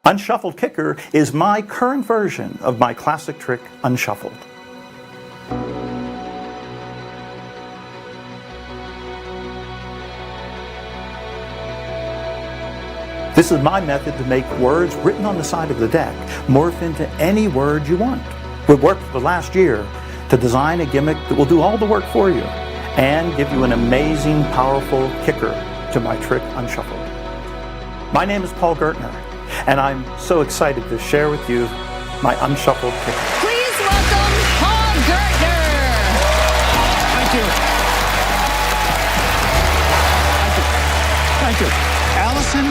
Unshuffled Kicker is my current version of my classic trick, Unshuffled. This is my method to make words written on the side of the deck morph into any word you want. We've worked for the last year to design a gimmick that will do all the work for you and give you an amazing, powerful kicker to my trick, Unshuffled. My name is Paul Gertner, and I'm so excited to share with you my Unshuffled Kicker. Please welcome Paul Gertner. Thank you. Thank you. Allison,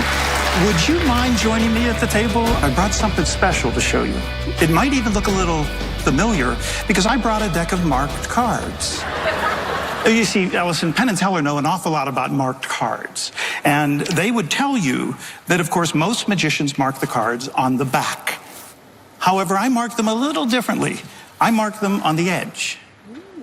would you mind joining me at the table? I brought something special to show you. It might even look a little familiar because I brought a deck of marked cards. You see, Allison, Penn and Teller know an awful lot about marked cards. And they would tell you that, of course, most magicians mark the cards on the back. However, I mark them a little differently. I mark them on the edge.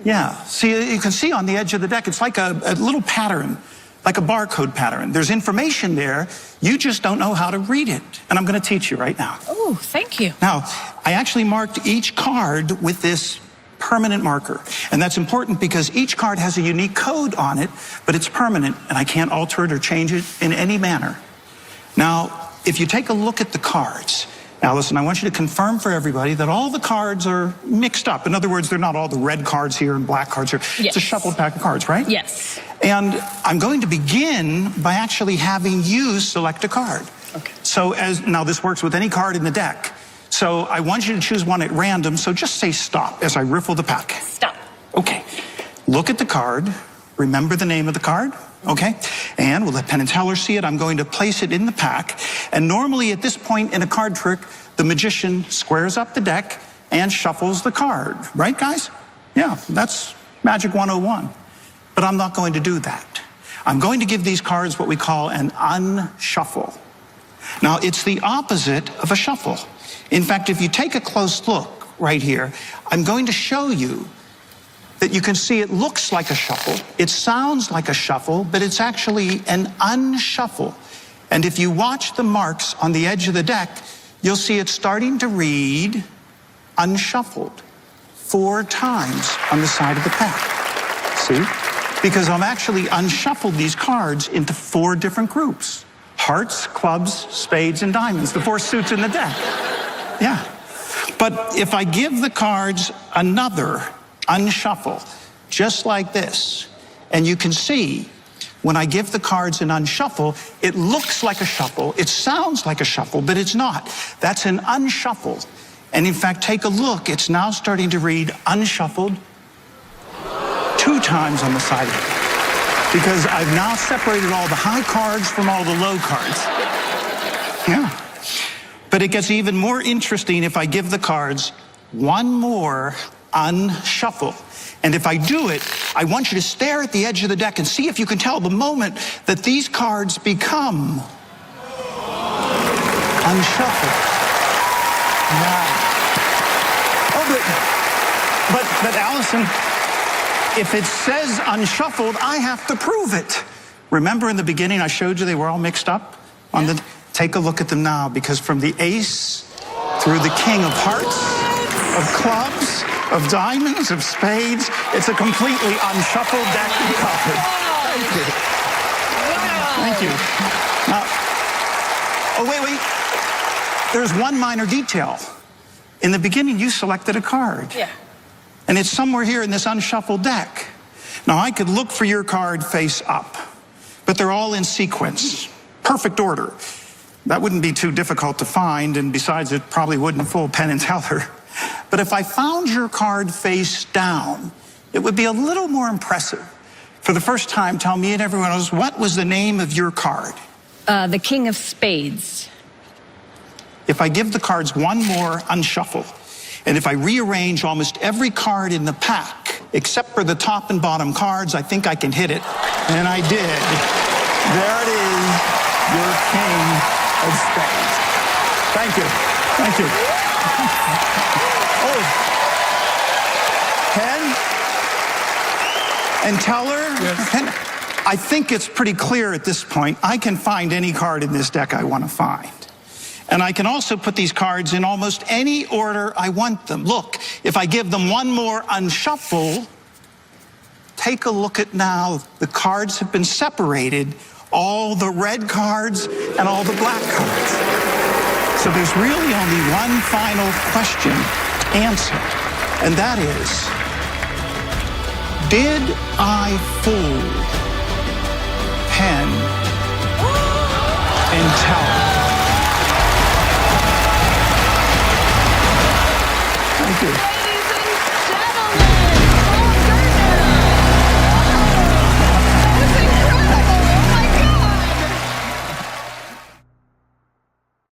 Yeah, see, you can see on the edge of the deck, it's like a little pattern, like a barcode pattern. There's information there, you just don't know how to read it. And I'm going to teach you right now. Oh, thank you. Now, I actually marked each card with this permanent marker. And that's important because each card has a unique code on it, but it's permanent and I can't alter it or change it in any manner. Now, if you take a look at the cards, Allison, I want you to confirm for everybody that all the cards are mixed up. In other words, they're not all the red cards here and black cards here. Yes. It's a shuffled pack of cards, right? Yes. And I'm going to begin by actually having you select a card. Okay. So now this works with any card in the deck. So I want you to choose one at random, so just say stop as I riffle the pack. Stop. Okay. Look at the card. Remember the name of the card. Okay. And we'll let Penn and Teller see it. I'm going to place it in the pack. And normally at this point in a card trick, the magician squares up the deck and shuffles the card. Right, guys? Yeah, that's Magic 101. But I'm not going to do that. I'm going to give these cards what we call an unshuffle. Now, it's the opposite of a shuffle. In fact, if you take a close look right here, I'm going to show you that you can see it looks like a shuffle, it sounds like a shuffle, but it's actually an unshuffle. And if you watch the marks on the edge of the deck, you'll see it starting to read unshuffled 4 times on the side of the pack. See? Because I've actually unshuffled these cards into 4 different groups. Hearts, clubs, spades, and diamonds, the 4 suits in the deck. Yeah. But if I give the cards another unshuffle, just like this, and you can see when I give the cards an unshuffle, it looks like a shuffle, it sounds like a shuffle, but it's not. That's an unshuffle. And in fact, take a look, it's now starting to read unshuffled 2 times on the side of it. Because I've now separated all the high cards from all the low cards. Yeah. But it gets even more interesting if I give the cards one more unshuffle. And if I do it, I want you to stare at the edge of the deck and see if you can tell the moment that these cards become unshuffled. Wow. Oh, but Allison, if it says unshuffled, I have to prove it. Remember in the beginning I showed you they were all mixed up? Take a look at them now, because from the ace through the king of hearts, of clubs, of diamonds, of spades, it's a completely unshuffled deck of cards. Thank you. Wow. Thank you. Now, oh, wait. There's one minor detail. In the beginning, you selected a card. Yeah. And it's somewhere here in this unshuffled deck. Now, I could look for your card face up, but they're all in sequence. Perfect order. That wouldn't be too difficult to find, and besides, it probably wouldn't fool Penn and Teller. But if I found your card face down, it would be a little more impressive. For the first time, tell me and everyone else, what was the name of your card? The king of spades. If I give the cards one more unshuffle, and if I rearrange almost every card in the pack, except for the top and bottom cards, I think I can hit it. And I did. There it is, your king of spades. Thank you. Thank you. Oh. Penn and Teller? Yes. Penn, I think it's pretty clear at this point. I can find any card in this deck I want to find. And I can also put these cards in almost any order I want them. Look, if I give them one more unshuffle, take a look at now. The cards have been separated, all the red cards and all the black cards. So there's really only one final question to answer, and that is, did I fool Penn and Teller? Thank you.